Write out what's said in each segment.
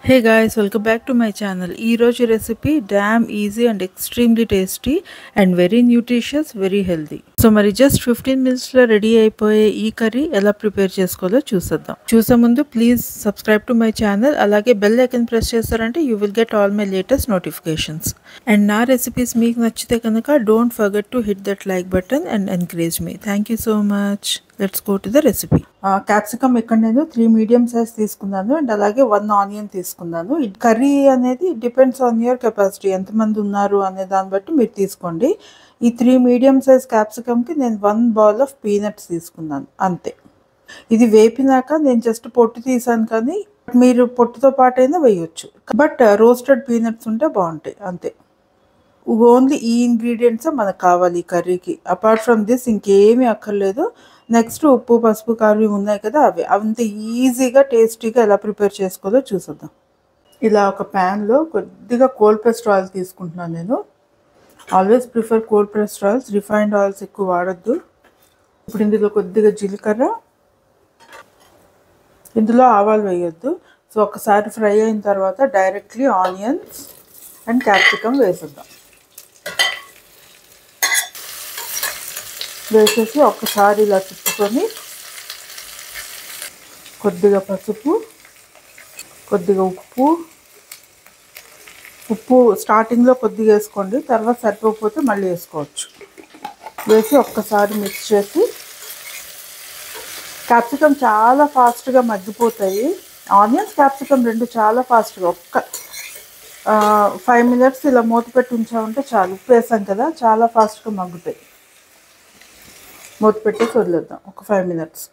Hey guys, welcome back to my channel. Ee roju recipe damn easy and extremely tasty and very nutritious, very healthy. So mari just 15 minutes lo ready అయిపోయే ఈ curry ఎలా prepare చేసుకోవాలో చూసేద్దాం. చూసే ముందు please subscribe to my channel, అలాగే bell icon press చేస్తారంటే you will get all my latest notifications. And నా రెసిపీస్ మీకు నచ్చితే కనుక don't forget to hit that like button and encourage me. Thank you so much. Let's go to the recipe. Capsicum ఇక్కడ నేను 3 medium size తీసుకున్నాను and అలాగే 1 onion తీసుకున్నాను. ఈ కర్రీ అనేది డిపెండ్స్ ఆన్ యువర్ కెపాసిటీ, ఎంతమంది ఉన్నారు అనే దాన్ని బట్టి మీరు తీసుకోండి. ఈ 3 మీడియం సైజ్ క్యాప్సికమ్కి నేను 1 బౌల్ ఆఫ్ పీనట్స్ తీసుకున్నాను అంతే. ఇది వేపినాక నేను జస్ట్ పొట్టు తీసాను, కానీ మీరు పొట్టుతో పాటైనా వేయొచ్చు, బట్ రోస్టెడ్ పీనట్స్ ఉంటే బాగుంటాయి అంతే. ఓన్లీ ఈ ఇంగ్రీడియంట్స్ మనకు కావాలి ఈ కర్రీకి. అపార్ట్ ఫ్రమ్ దిస్ ఇంకేమీ అక్కర్లేదు. నెక్స్ట్ ఉప్పు, పసుపు, కారం ఉన్నాయి కదా, అవి అంత ఈజీగా టేస్టీగా ఎలా ప్రిపేర్ చేసుకోవాలో చూసేద్దాం. ఇలా ఒక ప్యాన్లో కొద్దిగా కోల్డ్ ప్రెస్డ్ ఆయిల్ తీసుకుంటున్నాను నేను. Always prefer cold pressed oils, refined oils ఎక్కువ వాడద్దు. ఇప్పుడు ఇందులో కొద్దిగా జీలకర్ర, ఇందులో ఆవాలు వేయొద్దు. సో ఒకసారి ఫ్రై అయిన తర్వాత డైరెక్ట్లీ ఆనియన్స్ అండ్ క్యాప్సికమ్ వేసేద్దాం. వేసేసి ఒక్కసారి ఇలా తిప్పుకొని కొద్దిగా పసుపు, కొద్దిగా ఉప్పు స్టార్టింగ్లో కొద్దిగా వేసుకోండి, తర్వాత సరిపోకపోతే మళ్ళీ వేసుకోవచ్చు. వేసి ఒక్కసారి మిక్స్ చేసి, క్యాప్సికమ్ చాలా ఫాస్ట్గా మగ్గిపోతాయి. ఆనియన్స్, క్యాప్సికమ్ రెండు చాలా ఫాస్ట్గా, ఒక్క 5 మినిట్స్ ఇలా మూత పెట్టి ఉంచామంటే చాలు. ఉప్పు వేసాం కదా, చాలా ఫాస్ట్గా మగ్గుతాయి. మూత పెట్టేసి వదిలేద్దాం ఒక 5 మినిట్స్.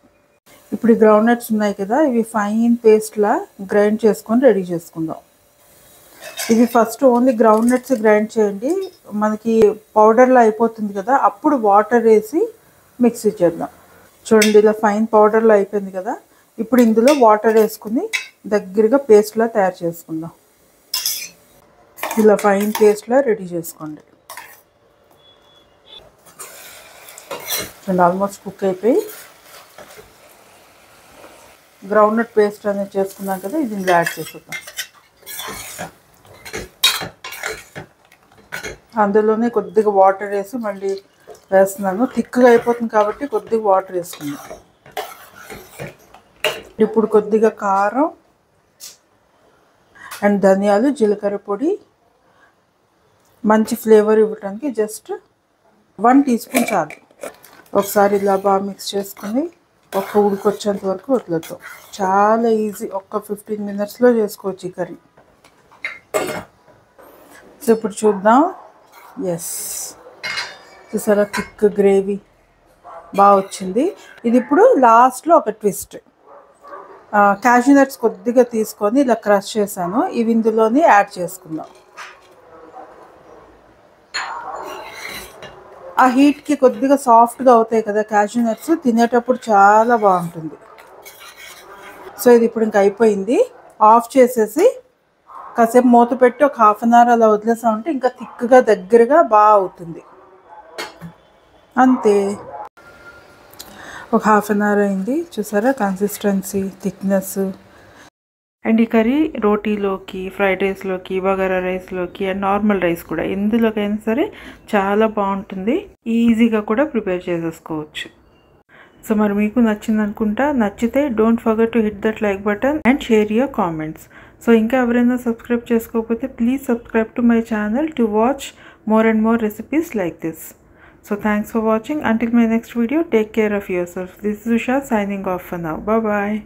ఇప్పుడు ఈ గ్రౌండ్ నట్స్ ఉన్నాయి కదా, ఇవి ఫైన్ పేస్ట్లా గ్రైండ్ చేసుకొని రెడీ చేసుకుందాం. ఇవి first only ground nuts grind చేయండి, మనకి పౌడర్లా అయిపోతుంది కదా, అప్పుడు వాటర్ వేసి మిక్సీ చేద్దాం. చూడండి ఇలా ఫైన్ పౌడర్లో అయిపోయింది కదా. ఇప్పుడు ఇందులో వాటర్ వేసుకుని దగ్గరగా పేస్ట్లా తయారు చేసుకుందాం. ఇలా ఫైన్ పేస్ట్లా రెడీ చేసుకోండి. ఆల్మోస్ట్ కుక్ అయిపోయి గ్రౌండ్ నట్ పేస్ట్ అనేది చేసుకున్నాం కదా, ఇది ఇందులో యాడ్ చేసేద్దాం. అందులోనే కొద్దిగా వాటర్ వేసి మళ్ళీ వేస్తున్నాను, థిక్గా అయిపోతుంది కాబట్టి కొద్దిగా వాటర్ వేసుకున్నాం. ఇప్పుడు కొద్దిగా కారం అండ్ ధనియాలు, జీలకర్ర పొడి, మంచి ఫ్లేవర్ ఇవ్వడానికి జస్ట్ 1 టీ స్పూన్ చాలు. ఒకసారి ఇలా బాగా మిక్స్ చేసుకొని ఒక్క ఉడికొచ్చేంత వరకు వదిలేద్దాం. చాలా ఈజీ, ఒక్క 15 మినిట్స్లో చేసుకోవచ్చు ఈ కర్రీ. సో ఇప్పుడు చూద్దాం. ఎస్, చూసారా థిక్ గ్రేవీ బాగా వచ్చింది. ఇది ఇప్పుడు లాస్ట్లో ఒక ట్విస్ట్, క్యాష్యూ నట్స్ కొద్దిగా తీసుకొని ఇలా క్రష్ చేశాను, ఇవి ఇందులోని యాడ్ చేసుకుందాం. ఆ హీట్కి కొద్దిగా సాఫ్ట్గా అవుతాయి కదా క్యాష్యూ నట్స్, తినేటప్పుడు చాలా బాగుంటుంది. సో ఇది ఇప్పుడు ఇంకా అయిపోయింది. ఆఫ్ చేసేసి కాసేపు మూత పెట్టి ఒక 1/2 అన్ అవర్ అలా వదిలేసామంటే ఇంకా థిక్గా దగ్గరగా బాగా అవుతుంది. అంతే, ఒక 1/2 అన్ అవర్ అయింది. చూసారా కన్సిస్టెన్సీ, థిక్నెస్. అండ్ ఈ కర్రీ రోటీలోకి, ఫ్రైడ్ రైస్లోకి, బగారా రైస్లోకి అండ్ నార్మల్ రైస్ కూడా ఎందులోకైనా సరే చాలా బాగుంటుంది. ఈజీగా కూడా ప్రిపేర్ చేసేసుకోవచ్చు. సో మరి మీకు నచ్చింది అనుకుంటా. నచ్చితే don't forget to hit that like button and share your comments. So ఇంకా ఎవరైనా సబ్స్క్రైబ్ చేసుకోకపోతే please subscribe to my channel to watch more and more recipes like this. So thanks for watching. Until my next video, take care of yourself. This is Usha signing off for now. Bye bye.